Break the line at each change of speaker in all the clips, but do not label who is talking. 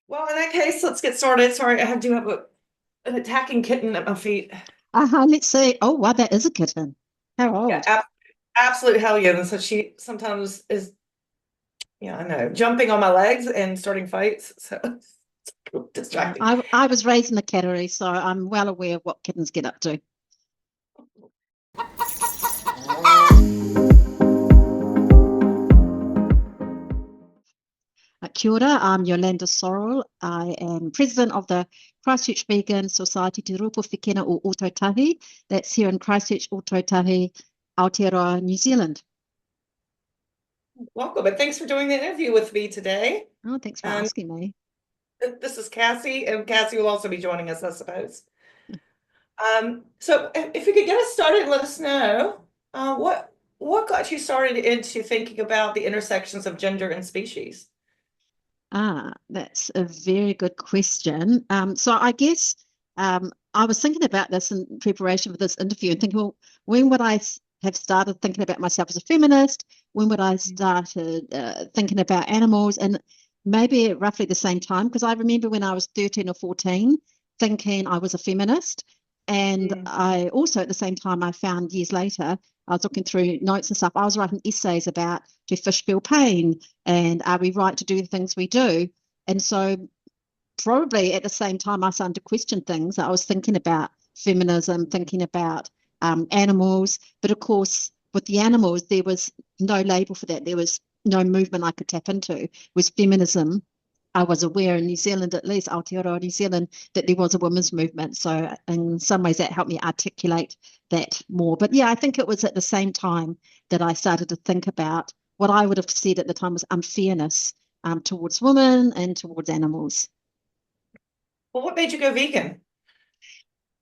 Well, in that case, let's get started. Sorry, I do have an attacking kitten at my feet.
Let's see. Oh, wow, that is a kitten. How
Yeah,
old?
absolute hellion. And so she sometimes is, I know, jumping on my legs and starting fights. So it's
Yeah,
distracting.
I was raised in a cattery, so I'm well aware of what kittens get up to. Kia ora, I'm Yolanda Soryl. I am president of the Christchurch Vegan Society Te Rōpū Whēkana o Ōtautahi. That's here in Christchurch, Ōtautahi, Aotearoa, New Zealand.
Welcome, and thanks for doing the interview with me today.
Oh, thanks for
And
asking me.
this is Cassie, and Cassie will also be joining us, I suppose. So if you could get us started and let us know what got you started into thinking about the intersections of gender and species?
That's a very good question. So I guess I was thinking about this in preparation for this interview and thinking, well, when would have started thinking about myself as a feminist? When would I started thinking about animals? And maybe at roughly the same time, because I remember when I was 13 or 14 thinking I was a feminist. And
Mm.
I also at the same time I found years later, I was looking through notes and stuff, I was writing essays about do fish feel pain? And are we right to do the things we do? And so probably at the same time I started to question things. I was thinking about feminism, thinking about animals, but of course with the animals there was no label for that. There was no movement I could tap into. It was feminism. I was aware in New Zealand, at least Aotearoa, New Zealand, that there was a women's movement. So in some ways that helped me articulate that more. But yeah, I think it was at the same time that I started to think about what I would have said at the time was unfairness towards women and towards animals.
Well, what made you go vegan?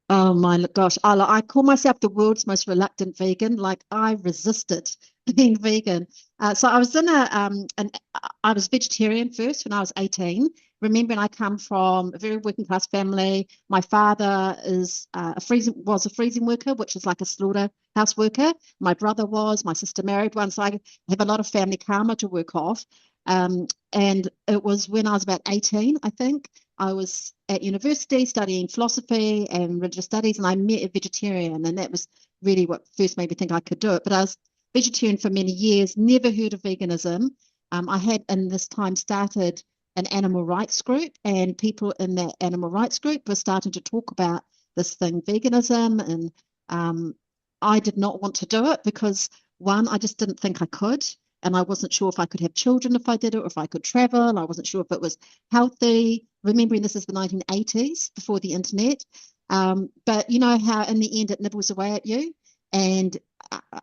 Oh my gosh, I call myself the world's most reluctant vegan. Like I resisted being vegan. So I was in I was vegetarian first when I was 18. Remembering I come from a very working class family. My father is was a freezing worker, which is like a slaughterhouse worker. My brother was, my sister married one, so I have a lot of family karma to work off. And it was when I was about 18, I think. I was at university studying philosophy and religious studies, and I met a vegetarian, and that was really what first made me think I could do it. But I was vegetarian for many years, never heard of veganism. I had in this time started an animal rights group, and people in that animal rights group were starting to talk about this thing, veganism, and um, I did not want to do it because one, I just didn't think I could. And I wasn't sure if I could have children if I did it, or if I could travel. I wasn't sure if it was healthy. Remembering this is the 1980s before the internet. But you know how in the end it nibbles away at you. And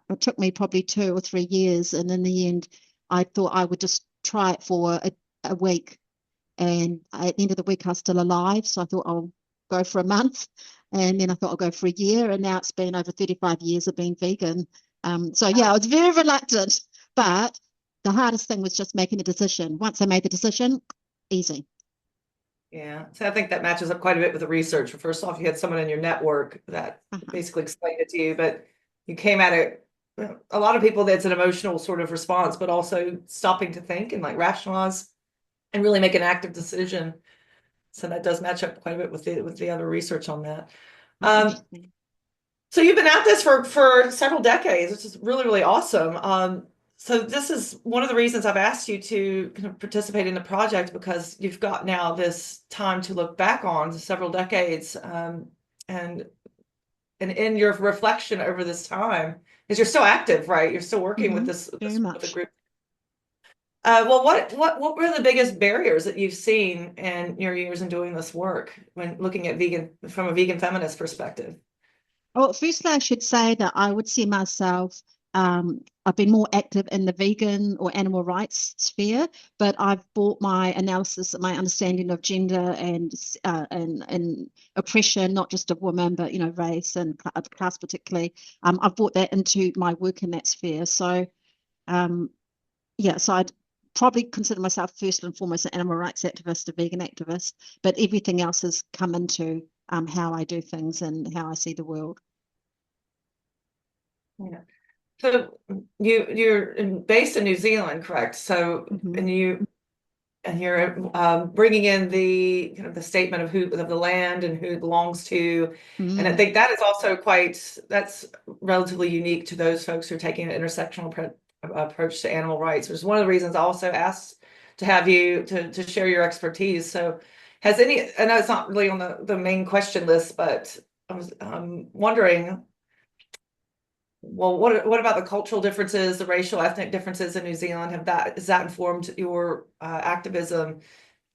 it took me probably 2 or 3 years. And in the end, I thought I would just try it for a week. And at the end of the week, I was still alive. So I thought I'll go for a month. And then I thought I'll go for a year. And now it's been over 35 years of being vegan. So yeah, I was very reluctant. But the hardest thing was just making a decision. Once I made the decision, easy.
Yeah, so I think that matches up quite a bit with the research. First off, you had someone in your network that
Uh-huh.
basically explained it to you, but you came at it. A lot of people, that's an emotional sort of response, but also stopping to think and like rationalize and really make an active decision. So that does match up quite a bit with the other research on that.
Oh,
Um,
interesting.
so you've been at this for several decades, which is really, really awesome. So this is one of the reasons I've asked you to kind of participate in the project because you've got now this time to look back on several decades, and and in your reflection over this time, because you're still active, right? You're still working with
Very
this with a
much.
group. Well, what were the biggest barriers that you've seen in your years in doing this work when looking at vegan from a vegan feminist perspective?
Well, firstly, I should say that I would see myself, I've been more active in the vegan or animal rights sphere, but I've brought my analysis, my understanding of gender and oppression, not just of women, but you know, race and class particularly. I've brought that into my work in that sphere. So um, yeah, so I'd probably consider myself first and foremost an animal rights activist, a vegan activist, but everything else has come into how I do things and how I see the world.
Yeah. So based in New Zealand, correct? So
Mhm.
and you and you're bringing in the kind of the statement of who of the land and who it belongs to. And I
Mm.
think that is also that's relatively unique to those folks who are taking an intersectional approach to animal rights, which is one of the reasons I also asked to have you to share your expertise. So has any, I know it's not really on the main question list, but I was wondering, well, what about the cultural differences, the racial, ethnic differences in New Zealand? Has that informed your activism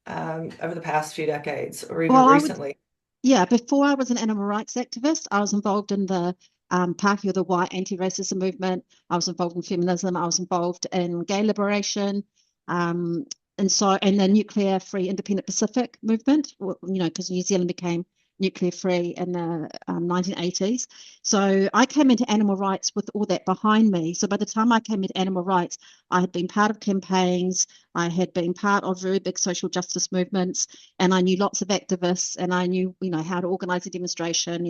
over the past few decades or even
Well, I would,
recently?
yeah, before I was an animal rights activist, I was involved in the Pākehā the White anti-racism movement. I was involved in feminism. I was involved in gay liberation. Um, and the nuclear free independent Pacific movement, because New Zealand became nuclear free in the 1980s. So I came into animal rights with all that behind me. So by the time I came into animal rights, I had been part of campaigns. I had been part of very big social justice movements, and I knew lots of activists, and I knew, how to organize a demonstration.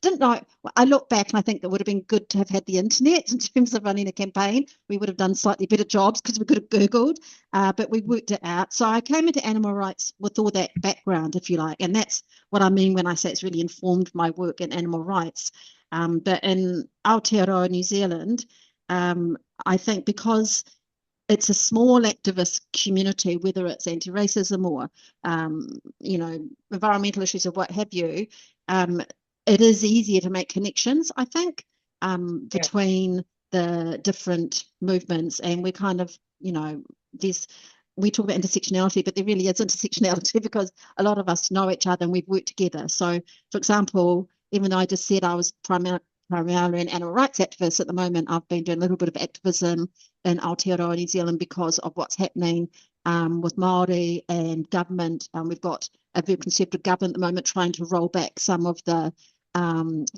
Didn't know. I look back and I think it would have been good to have had the internet in terms of running a campaign. We would have done slightly better jobs because we could have Googled, but we worked it out. So I came into animal rights with all that background, if you like, and that's what I mean when I say it's really informed my work in animal rights. But in Aotearoa, New Zealand, I think because it's a small activist community, whether it's anti-racism or environmental issues or what have you, um, it is easier to make connections, I think,
Yeah.
between the different movements. And we kind of, there's we talk about intersectionality, but there really is intersectionality because a lot of us know each other and we've worked together. So, for example, even though I just said I was primarily an animal rights activist, at the moment I've been doing a little bit of activism in Aotearoa, New Zealand, because of what's happening with Maori and government. We've got a very conservative government at the moment trying to roll back some of the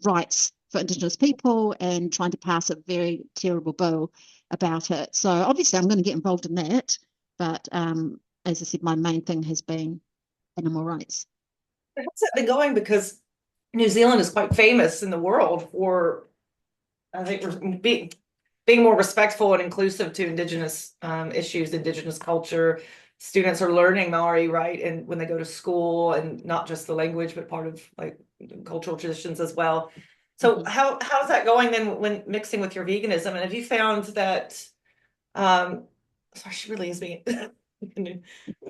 rights for Indigenous people and trying to pass a very terrible bill about it. So obviously I'm going to get involved in that. But as I said, my main thing has been animal rights.
How's that been going? Because New Zealand is quite famous in the world for, I think, being more respectful and inclusive to Indigenous issues, Indigenous culture. Students are learning Maori, right? And when they go to school, and not just the language, but part of like cultural traditions as well. So
Mhm.
how's that going then when mixing with your veganism? And have you found that sorry, she really is being really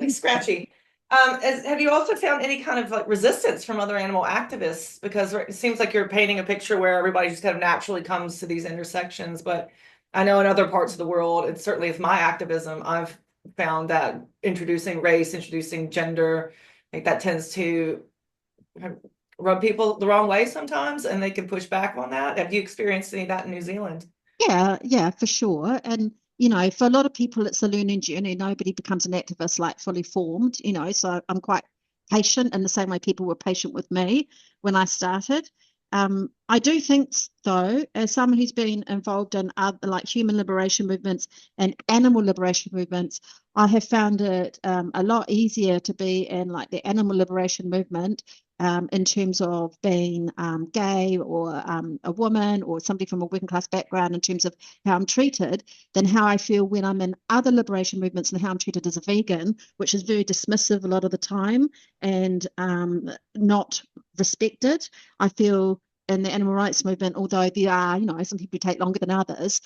scratchy. Have you also found any kind of like resistance from other animal activists? Because it seems like you're painting a picture where everybody just kind of naturally comes to these intersections. But I know in other parts of the world, and certainly with my activism, I've found that introducing race, introducing gender, like that tends to rub people the wrong way sometimes, and they can push back on that. Have you experienced any of that in New Zealand?
Yeah, yeah, for sure. And, for a lot of people, it's a learning journey. Nobody becomes an activist like fully formed, so I'm quite patient in the same way people were patient with me when I started. I do think, though, as someone who's been involved in other, like human liberation movements and animal liberation movements, I have found it a lot easier to be in like the animal liberation movement in terms of being gay or a woman or somebody from a working class background in terms of how I'm treated than how I feel when I'm in other liberation movements and how I'm treated as a vegan, which is very dismissive a lot of the time and not respected. I feel in the animal rights movement, although there are, some people take longer than others,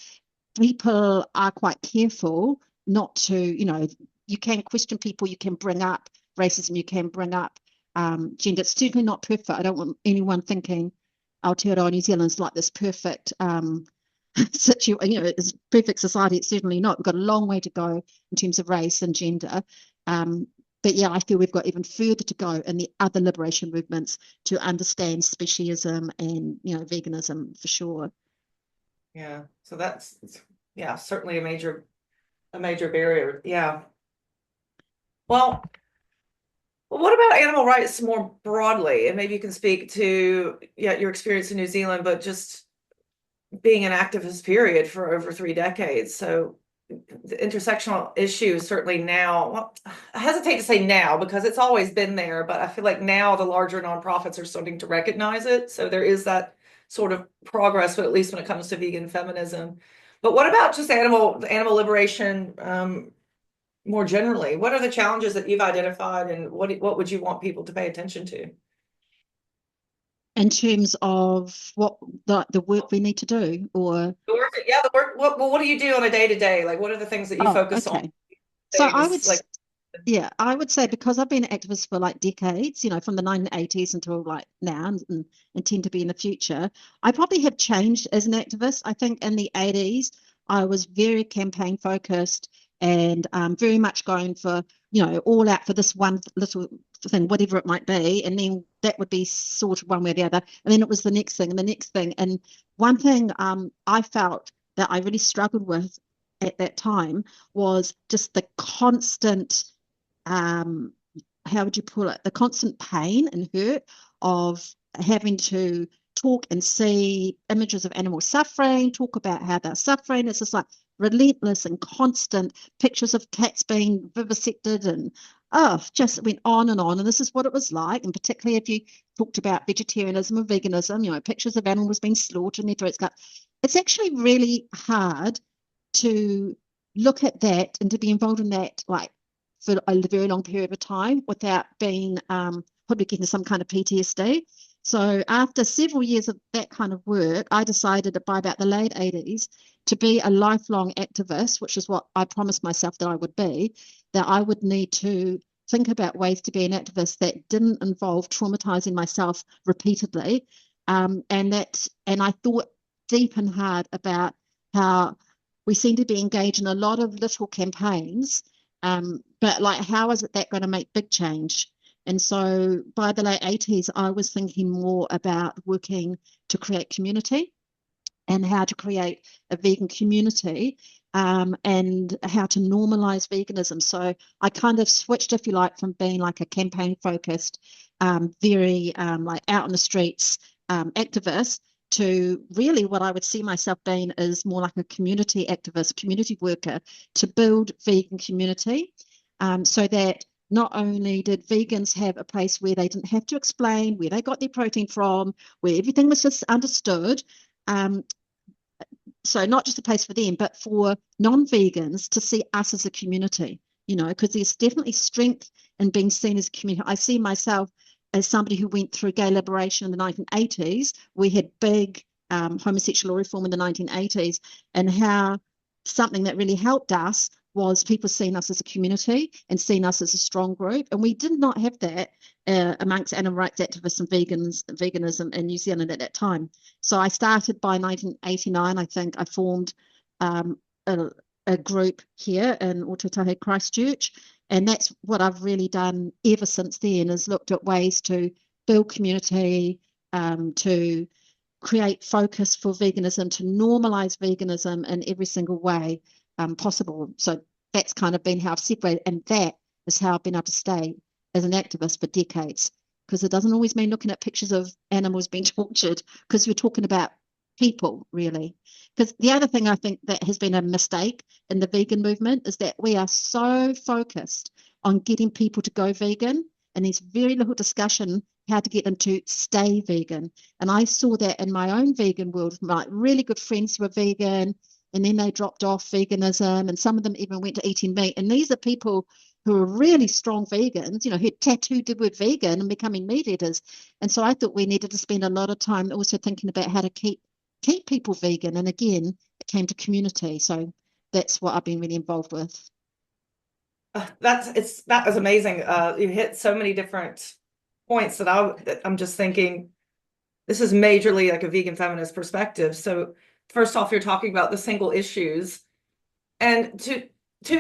people are quite careful not to, you can question people, you can bring up racism, you can bring up gender. It's certainly not perfect. I don't want anyone thinking Aotearoa New Zealand's like this perfect situation, it's perfect society. It's certainly not. We've got a long way to go in terms of race and gender. But yeah, I feel we've got even further to go in the other liberation movements to understand speciesism and, veganism for sure.
Yeah, so that's yeah, certainly a major barrier. Yeah. Well, what about animal rights more broadly? And maybe you can speak to yeah, your experience in New Zealand, but just being an activist period for over 3 decades. So the intersectional issue certainly now, well, I hesitate to say now because it's always been there, but I feel like now the larger nonprofits are starting to recognize it. So there is that sort of progress, but at least when it comes to vegan feminism. But what about just animal liberation? more generally? What are the challenges that you've identified, and what would you want people to pay attention to?
In terms of what the work we need to do, or
The work, yeah, the work. What do you do on a day to day? Like, what are the things that you
oh,
focus on?
okay. So
Say this, like,
yeah, I would say because I've been an activist for like decades, from the 1980s until like now, and intend to be in the future, I probably have changed as an activist. I think in the 80s, I was very campaign focused and very much going for, all out for this one little thing, whatever it might be. And then that would be sort of one way or the other. And then it was the next thing and the next thing. And one thing I felt that I really struggled with at that time was just the constant um, how would you put it? The constant pain and hurt of having to talk and see images of animals suffering, talk about how they're suffering. It's just like relentless and constant pictures of cats being vivisected and just went on and on. And this is what it was like. And particularly if you talked about vegetarianism or veganism, pictures of animals being slaughtered in their throats. It's actually really hard to look at that and to be involved in that, like for a very long period of time without being probably getting some kind of PTSD. So after several years of that kind of work, I decided by about the late 80s to be a lifelong activist, which is what I promised myself that I would be, that I would need to think about ways to be an activist that didn't involve traumatizing myself repeatedly. And I thought deep and hard about how we seem to be engaged in a lot of little campaigns, but like, how is it that going to make big change? And so by the late 80s, I was thinking more about working to create community and how to create a vegan community, and how to normalize veganism. So I kind of switched, if you like, from being like a campaign focused, very like out on the streets activist to really what I would see myself being is more like a community activist, community worker to build vegan community, so that not only did vegans have a place where they didn't have to explain where they got their protein from, where everything was just understood. Um, so not just a place for them, but for non-vegans to see us as a community, because there's definitely strength in being seen as a community. I see myself as somebody who went through gay liberation in the 1980s. We had big homosexual reform in the 1980s, and how something that really helped us was people seeing us as a community and seeing us as a strong group. And we did not have that amongst animal rights activists and veganism in New Zealand at that time. So I started by 1989, I think I formed um, a group here in Ōtautahi, Christchurch. And that's what I've really done ever since then, is looked at ways to build community, to create focus for veganism, to normalize veganism in every single way possible. So that's kind of been how I've separated. And that is how I've been able to stay as an activist for decades, because it doesn't always mean looking at pictures of animals being tortured, because we're talking about people, really. Because the other thing I think that has been a mistake in the vegan movement is that we are so focused on getting people to go vegan, and there's very little discussion how to get them to stay vegan. And I saw that in my own vegan world, my really good friends who were vegan, and then they dropped off veganism, and some of them even went to eating meat. And these are people who are really strong vegans, who tattooed the word vegan and becoming meat eaters. And so I thought we needed to spend a lot of time also thinking about how to keep people vegan. And again, it came to community. So that's what I've been really involved with.
That was amazing. You hit so many different points that I'm just thinking this is majorly like a vegan feminist perspective. So first off, you're talking about the single issues, and to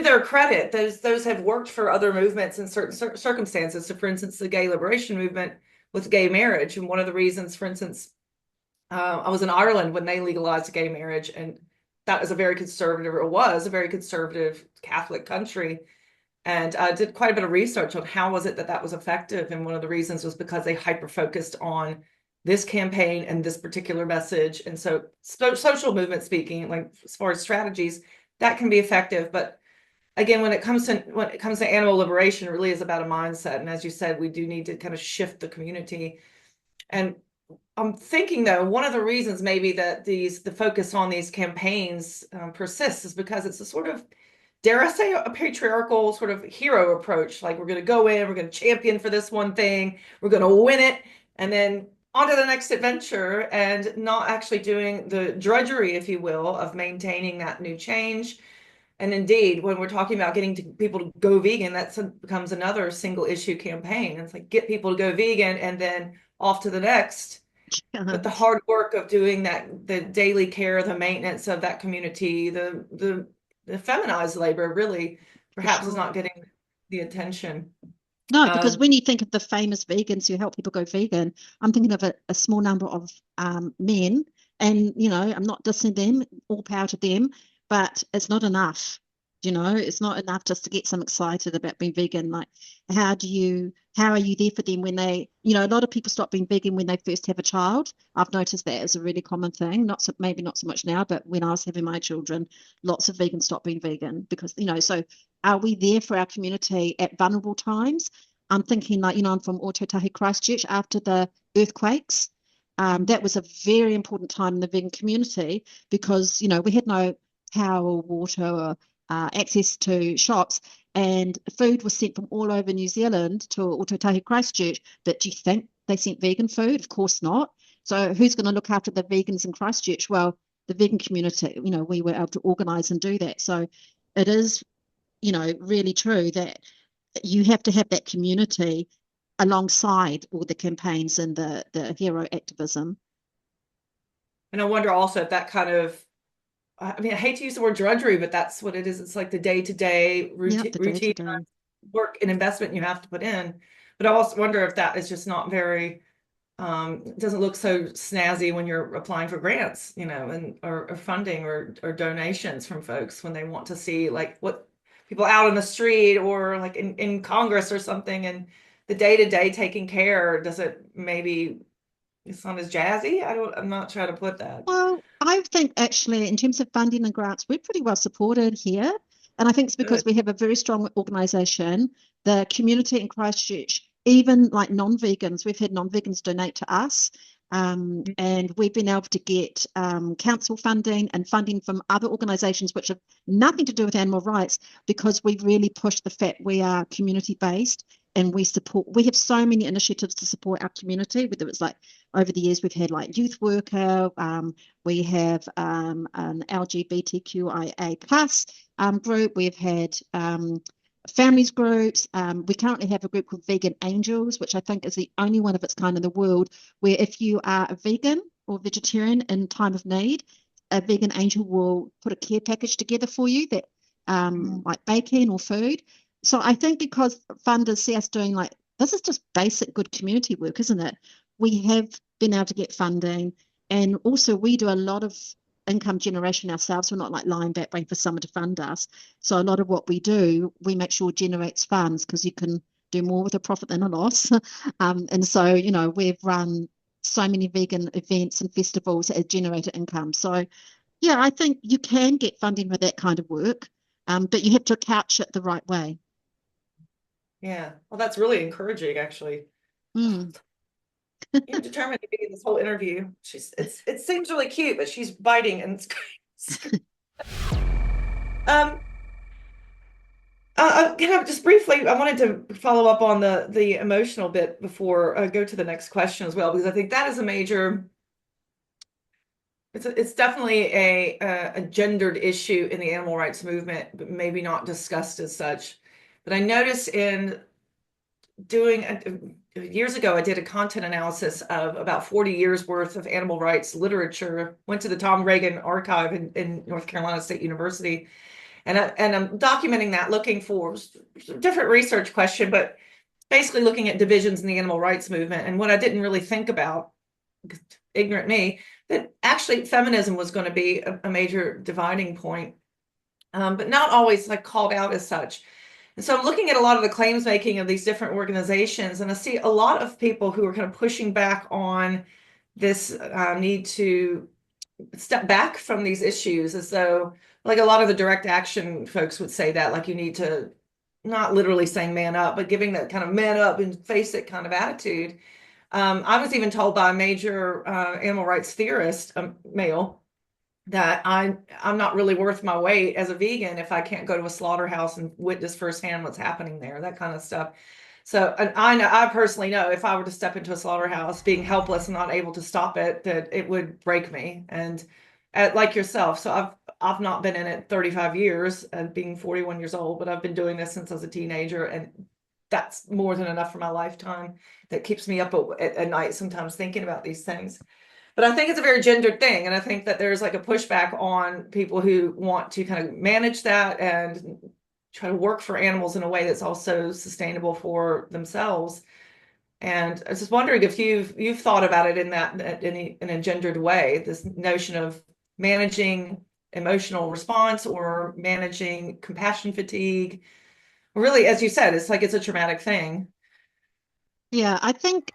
their credit, those have worked for other movements in certain circumstances. So, for instance, the gay liberation movement with gay marriage, and one of the reasons, for instance, I was in Ireland when they legalized gay marriage, and that was a very conservative, or was a very conservative Catholic country. And I did quite a bit of research on how was it that that was effective. And one of the reasons was because they hyper focused on this campaign and this particular message. And so social movement speaking, like as far as strategies, that can be effective. But again, when it comes to animal liberation, it really is about a mindset. And as you said, we do need to kind of shift the community. And I'm thinking though, one of the reasons maybe that the focus on these campaigns persists is because it's a sort of dare I say, a patriarchal sort of hero approach. Like we're going to go in, we're going to champion for this one thing, we're going to win it, and then on to the next adventure, and not actually doing the drudgery, if you will, of maintaining that new change. And indeed, when we're talking about getting people to go vegan, that becomes another single issue campaign. It's like get people to go vegan and then off to the next. But the hard work of doing that, the daily care, the maintenance of that community, the feminized labor really perhaps is not getting the attention.
No, because when you think of the famous vegans who help people go vegan, I'm thinking of a small number of men, and I'm not dissing them, all power to them, but it's not enough. It's not enough just to get them excited about being vegan. Like, how are you there for them when a lot of people stop being vegan when they first have a child. I've noticed that is a really common thing. Maybe not so much now, but when I was having my children, lots of vegans stopped being vegan because, so are we there for our community at vulnerable times? I'm thinking like, I'm from Ōtautahi, Christchurch, after the earthquakes. That was a very important time in the vegan community because, we had no power or water or access to shops, and food was sent from all over New Zealand to Ōtautahi, Christchurch. But do you think they sent vegan food? Of course not. So who's going to look after the vegans in Christchurch? Well, the vegan community, we were able to organise and do that. So it is, really true that you have to have that community alongside all the campaigns and the hero activism.
And I wonder also if that kind of, I mean, I hate to use the word drudgery, but that's what it is. It's like the day-to-day routine work and investment you have to put in. But I also wonder if that is just not very, doesn't look so snazzy when you're applying for grants, and or funding or donations from folks when they want to see like what people out on the street or like in Congress or something, and the day-to-day taking care, does it maybe it's not as jazzy? I'm not trying to put that.
Well, I think actually, in terms of funding and grants, we're pretty well supported here. And I think it's because
Good.
we have a very strong organisation. The community in Christchurch, even like non-vegans, we've had non-vegans donate to us. And we've been able to get council funding and funding from other organisations which have nothing to do with animal rights because we really push the fact we are community-based and we have so many initiatives to support our community, whether it's like over the years we've had like youth worker, we have an LGBTQIA plus group, we've had families groups. We currently have a group called Vegan Angels, which I think is the only one of its kind in the world, where if you are a vegan or vegetarian in time of need, a vegan angel will put a care package together for you that like bacon or food. So I think because funders see us doing like, this is just basic good community work, isn't it? We have been able to get funding, and also we do a lot of income generation ourselves. We're not like lying back waiting for someone to fund us. So a lot of what we do, we make sure generates funds because you can do more with a profit than a loss. And so, we've run so many vegan events and festivals that have generated income. So yeah, I think you can get funding for that kind of work, but you have to couch it the right way.
Yeah. Well, that's really encouraging, actually.
Mm.
You're determined to be in this whole interview. It seems really cute, but she's biting and it's great. Kind of just briefly, I wanted to follow up on the emotional bit before I go to the next question as well, because I think that is a major. It's definitely a gendered issue in the animal rights movement, but maybe not discussed as such. But I noticed in doing years ago, I did a content analysis of about 40 years worth of animal rights literature, went to the Tom Reagan archive in North Carolina State University. And I'm documenting that, looking for different research question, but basically looking at divisions in the animal rights movement. And what I didn't really think about, ignorant me, that actually feminism was going to be a major dividing point, but not always like called out as such. And so I'm looking at a lot of the claims making of these different organizations, and I see a lot of people who are kind of pushing back on this need to step back from these issues, as though like a lot of the direct action folks would say that like you need to, not literally saying man up, but giving that kind of man up and face it kind of attitude. I was even told by a major animal rights theorist, male, that I'm not really worth my weight as a vegan if I can't go to a slaughterhouse and witness firsthand what's happening there, that kind of stuff. So, and I know, I personally know if I were to step into a slaughterhouse being helpless and not able to stop it, that it would break me. And like yourself, so I've not been in it 35 years and being 41 years old, but I've been doing this since I was a teenager, and that's more than enough for my lifetime. That keeps me up at night sometimes thinking about these things. But I think it's a very gendered thing. And I think that there's like a pushback on people who want to kind of manage that and try to work for animals in a way that's also sustainable for themselves. And I was just wondering if you've thought about it in that in a gendered way, this notion of managing emotional response or managing compassion fatigue. Really, as you said, it's like it's a traumatic thing.
Yeah, I think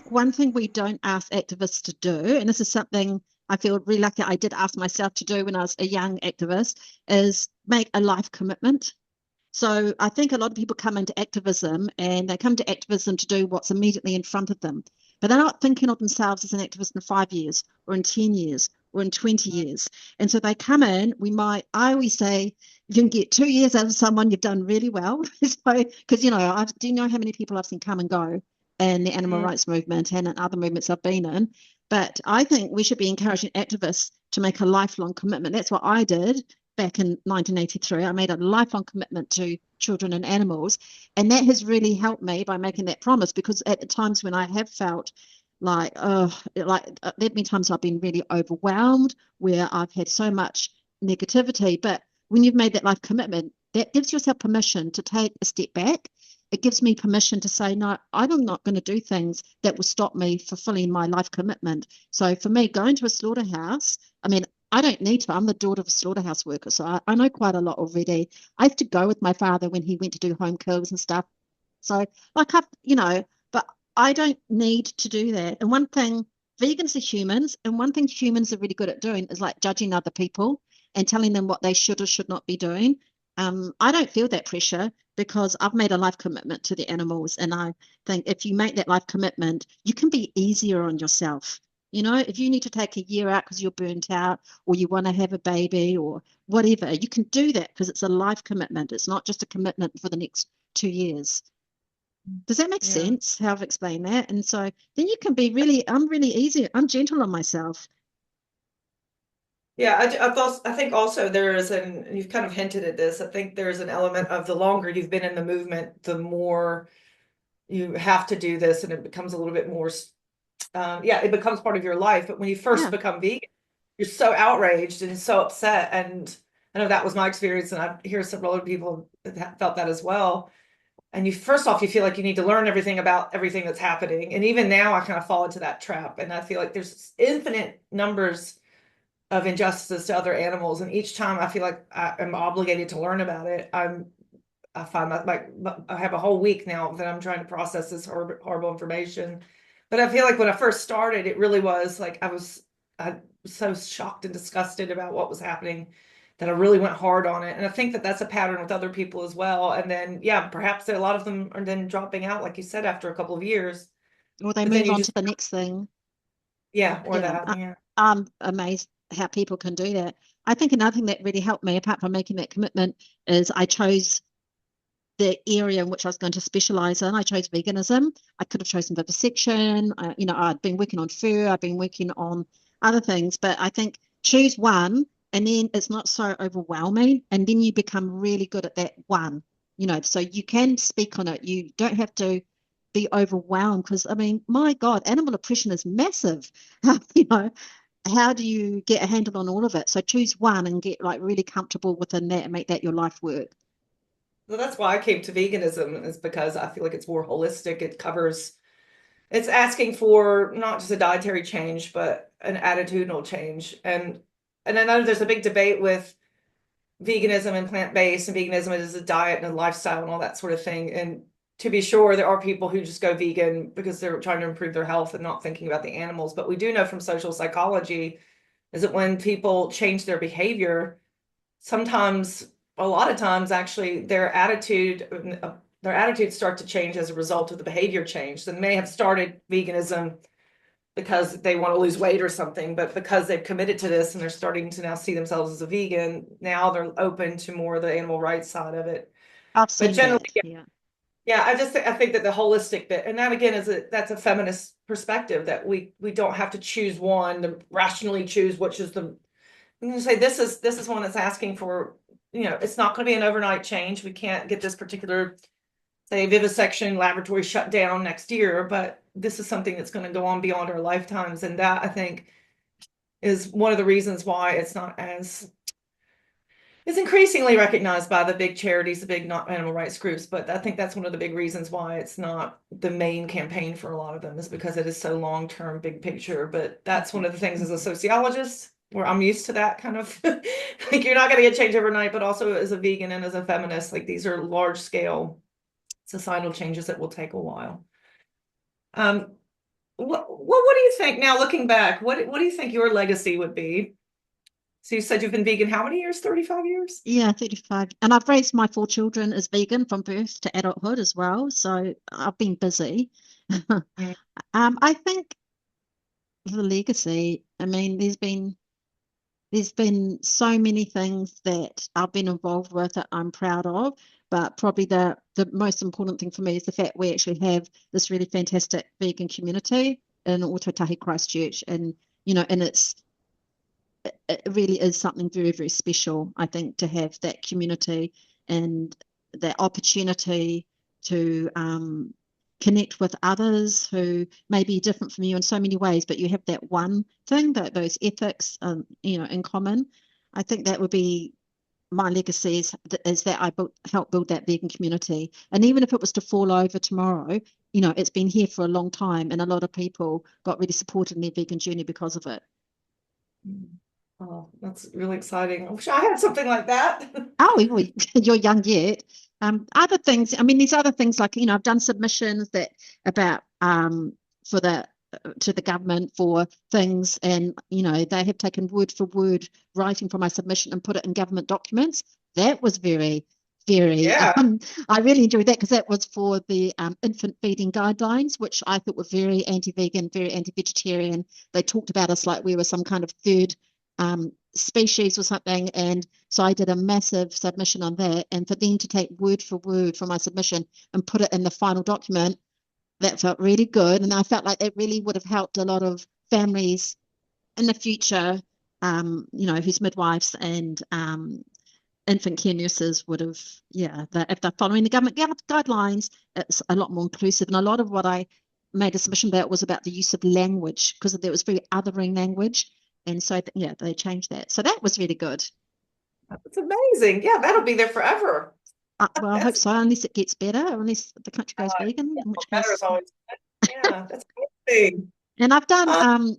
one thing we don't ask activists to do, and this is something I feel really lucky I did ask myself to do when I was a young activist, is make a life commitment. So I think a lot of people come into activism and they come to activism to do what's immediately in front of them. But they're not thinking of themselves as an activist in 5 years or in 10 years or in 20 years. And so they come in, I always say, you can get 2 years out of someone, you've done really well. So, because, do you know how many people I've seen come and go in the animal
Mm,
rights movement and in other movements I've been in? But I think we should be encouraging activists to make a lifelong commitment. That's what I did back in 1983. I made a lifelong commitment to children and animals. And that has really helped me by making that promise because at the times when I have felt there have been times I've been really overwhelmed where I've had so much negativity. But when you've made that life commitment, that gives yourself permission to take a step back. It gives me permission to say, no, I'm not going to do things that will stop me fulfilling my life commitment. So for me, going to a slaughterhouse, I mean, I don't need to. I'm the daughter of a slaughterhouse worker, so I know quite a lot already. I used to go with my father when he went to do home kills and stuff. So, like, but I don't need to do that. And one thing, vegans are humans, and one thing humans are really good at doing is like judging other people and telling them what they should or should not be doing. I don't feel that pressure because I've made a life commitment to the animals, and I think if you make that life commitment, you can be easier on yourself. If you need to take a year out because you're burnt out or you want to have a baby or whatever, you can do that because it's a life commitment. It's not just a commitment for the next 2 years. Does that make
yeah.
sense how I've explained that? And so then you can be I'm really easy. I'm gentle on myself.
Yeah, I think also there is and you've kind of hinted at this, I think there's an element of the longer you've been in the movement, the more you have to do this and it becomes a little bit more, yeah, it becomes part of your life. But when you first
Yeah.
become vegan, you're so outraged and so upset. And I know that was my experience, and I hear several other people that felt that as well. And first off, you feel like you need to learn everything about everything that's happening. And even now, I kind of fall into that trap. And I feel like there's infinite numbers of injustices to other animals. And each time I feel like I am obligated to learn about it, I find that like I have a whole week now that I'm trying to process this horrible information. But I feel like when I first started, it really was like I was so shocked and disgusted about what was happening that I really went hard on it. And I think that that's a pattern with other people as well. And then, yeah, perhaps a lot of them are then dropping out, like you said, after a couple of years.
Or they
But then
move
you
on to
just,
the next thing.
yeah, or
Yeah.
that, yeah.
I'm amazed how people can do that. I think another thing that really helped me, apart from making that commitment, is I chose the area in which I was going to specialize in. I chose veganism. I could have chosen vivisection. I'd been working on fur. I've been working on other things, but I think choose one, and then it's not so overwhelming, and then you become really good at that one. So you can speak on it. You don't have to be overwhelmed because I mean, my God, animal oppression is massive. You know, how do you get a handle on all of it? So choose one and get like really comfortable within that and make that your life work.
Well, that's why I came to veganism, is because I feel like it's more holistic. It covers, it's asking for not just a dietary change, but an attitudinal change. And I know there's a big debate with veganism and plant-based, and veganism is a diet and a lifestyle and all that sort of thing. And to be sure, there are people who just go vegan because they're trying to improve their health and not thinking about the animals. But we do know from social psychology is that when people change their behavior, sometimes, a lot of times, actually, their attitudes start to change as a result of the behavior change. They may have started veganism because they want to lose weight or something, but because they've committed to this and they're starting to now see themselves as a vegan, now they're open to more of the animal rights side of it.
I've
But
seen
generally,
that. Yeah.
yeah, I think that the holistic bit, and that again that's a feminist perspective, that we don't have to choose one to rationally choose which is the. I'm going to say this is one that's asking for, it's not going to be an overnight change. We can't get this particular, say, vivisection laboratory shut down next year, but this is something that's going to go on beyond our lifetimes, and that I think is one of the reasons why it's increasingly recognized by the big charities, the big not animal rights groups. But I think that's one of the big reasons why it's not the main campaign for a lot of them, is because it is so long-term, big picture. But that's one of the things as a sociologist where I'm used to that kind of like, you're not going to get change overnight, but also as a vegan and as a feminist, like these are large scale societal changes that will take a while. What do you think now, looking back? What do you think your legacy would be? So you said you've been vegan how many years? 35 years?
Yeah, 35. And I've raised my 4 children as vegan from birth to adulthood as well. So I've been busy.
Mm.
I think the legacy, I mean, there's been so many things that I've been involved with that I'm proud of, but probably the most important thing for me is the fact we actually have this really fantastic vegan community in Ōtautahi, Christchurch, and and it really is something very, very special, I think, to have that community and that opportunity to connect with others who may be different from you in so many ways, but you have that one thing, that those ethics, in common. I think that would be my legacy is that I helped build that vegan community. And even if it was to fall over tomorrow, it's been here for a long time, and a lot of people got really supported in their vegan journey because of it.
Oh, that's really exciting. I wish I had something like that.
Oh, you're young yet. Other things, I mean, there's other things like, I've done submissions that about for the to the government for things, and they have taken word for word writing for my submission and put it in government documents. That was very, very
Yeah.
I really enjoyed that because that was for the infant feeding guidelines, which I thought were very anti-vegan, very anti-vegetarian. They talked about us like we were some kind of third species or something. And so I did a massive submission on that. And for them to take word for word from my submission and put it in the final document, that felt really good. And I felt like it really would have helped a lot of families in the future, whose midwives and infant care nurses would have, yeah, that if they're following the government guidelines, it's a lot more inclusive. And a lot of what I made a submission about was about the use of language, because there was very othering language. And so, yeah, they changed that. So that was really good.
It's amazing. Yeah, that'll be there forever.
Well, I hope so, unless it gets better, unless the country goes vegan,
Yeah,
in which
better is
case.
always good. Yeah, that's amazing.
And I've done,
Um,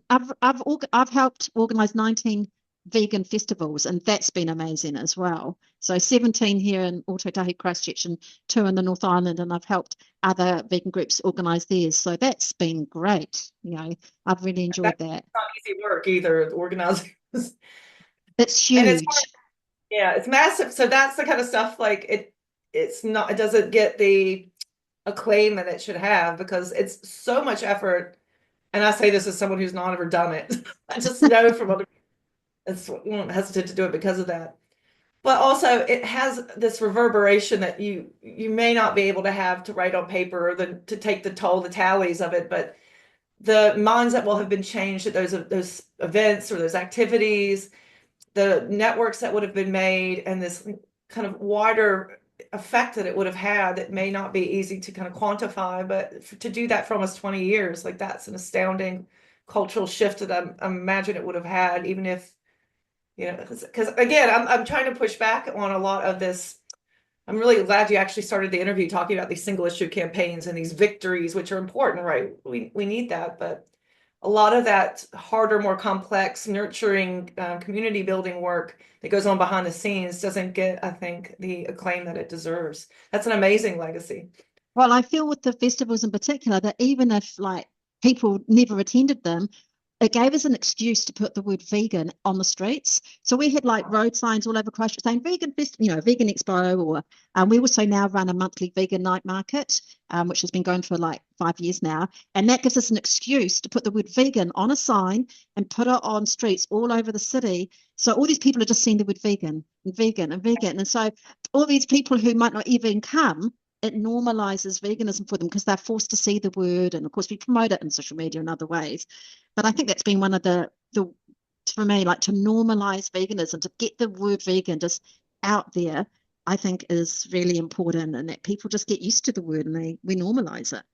I've helped organise 19 vegan festivals, and that's been amazing as well. So 17 here in Ōtautahi, Christchurch, and 2 in the North Island, and I've helped other vegan groups organise theirs. So that's been great. I've really enjoyed
that's
that.
not easy work either, organizing.
It's
And it's hard.
huge.
Yeah, it's massive. So that's the kind of stuff like it's not, it doesn't get the acclaim that it should have because it's so much effort. And I say this as someone who's not ever done it. I just know from other people, it's hesitant to do it because of that. But also it has this reverberation that you may not be able to have to write on paper or to take the tallies of it, but the minds that will have been changed at those events or those activities, the networks that would have been made, and this kind of wider effect that it would have had that may not be easy to kind of quantify, but to do that for almost 20 years, like that's an astounding cultural shift that I imagine it would have had, even if, because again, I'm trying to push back on a lot of this. I'm really glad you actually started the interview talking about these single issue campaigns and these victories, which are important, right? We need that, but a lot of that harder, more complex, nurturing, community building work that goes on behind the scenes doesn't get, I think, the acclaim that it deserves. That's an amazing legacy.
Well, I feel with the festivals in particular that even if like people never attended them, it gave us an excuse to put the word vegan on the streets. So we had like road signs all over Christchurch saying vegan fest, vegan expo, or we also now run a monthly vegan night market, which has been going for like 5 years now. And that gives us an excuse to put the word vegan on a sign and put it on streets all over the city. So all these people are just seeing the word vegan and vegan and vegan. And so all these people who might not even come, it normalizes veganism for them because they're forced to see the word. And of course, we promote it in social media and other ways. But I think that's been one of the for me, like to normalize veganism, to get the word vegan just out there, I think is really important, and that people just get used to the word and we normalize it.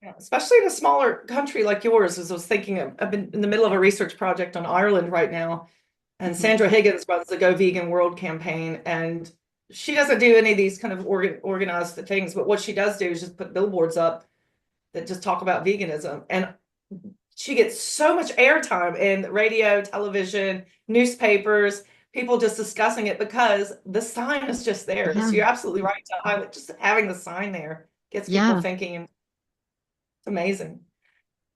Yeah, especially in a smaller country like yours. As I was thinking, I've been in the middle of a research project on Ireland right now, and
Mhm.
Sandra Higgins runs the Go Vegan World campaign, and she doesn't do any of these kind of organized things, but what she does do is just put billboards up that just talk about veganism, and she gets so much airtime in radio, television, newspapers, people just discussing it because the sign is just there. So
Yeah,
you're absolutely right to highlight just having the sign there gets people
yeah.
thinking, and it's amazing.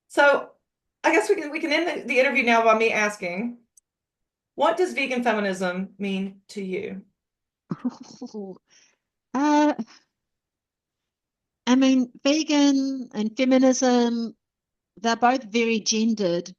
So I guess we can end the interview now by me asking, what does vegan feminism mean to you?
Uh, I mean, vegan and feminism, they're both very gendered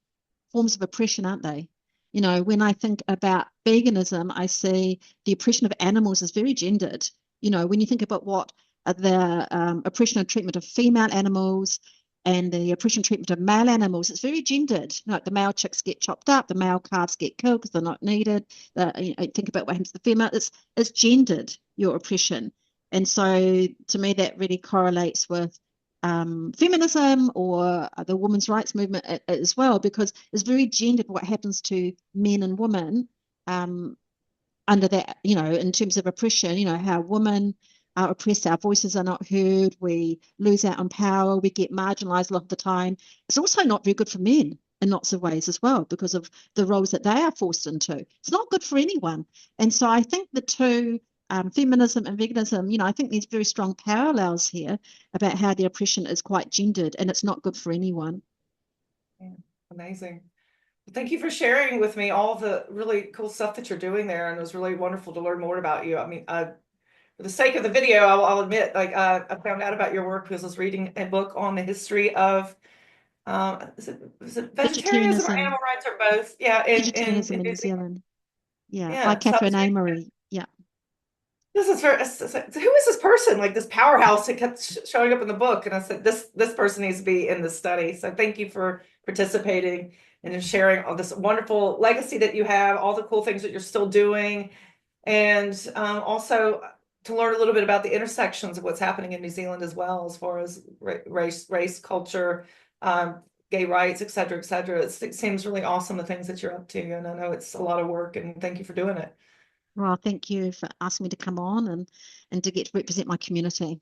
forms of oppression, aren't they? When I think about veganism, I see the oppression of animals is very gendered. When you think about what the oppression and treatment of female animals and the oppression and treatment of male animals, it's very gendered. Like the male chicks get chopped up, the male calves get killed because they're not needed. Think about what happens to the female. It's gendered, your oppression. And so to me, that really correlates with feminism or the women's rights movement as well, because it's very gendered what happens to men and women um, under that, in terms of oppression, how women are oppressed, our voices are not heard, we lose out on power, we get marginalized a lot of the time. It's also not very good for men in lots of ways as well because of the roles that they are forced into. It's not good for anyone. And so I think the two, feminism and veganism, I think there's very strong parallels here about how the oppression is quite gendered and it's not good for anyone.
Yeah, amazing. Well, thank you for sharing with me all the really cool stuff that you're doing there, and it was really wonderful to learn more about you. I mean, for the sake of the video, I'll admit, like, I found out about your work because I was reading a book on the history of, is it vegetarianism or
Vegetarianism,
animal rights or both? Yeah, in
vegetarianism in
New
New
Zealand.
Zealand. Yeah, by
Yeah, so I
Catherine
was reading,
Amory. Yeah.
this is very, who is this person? Like this powerhouse that kept showing up in the book, and I said, this person needs to be in the study. So thank you for participating and sharing all this wonderful legacy that you have, all the cool things that you're still doing, and also to learn a little bit about the intersections of what's happening in New Zealand as well, as far as race, culture, gay rights, et cetera, et cetera. It seems really awesome, the things that you're up to, and I know it's a lot of work, and thank you for doing it.
Well, thank you for asking me to come on and to get to represent my community.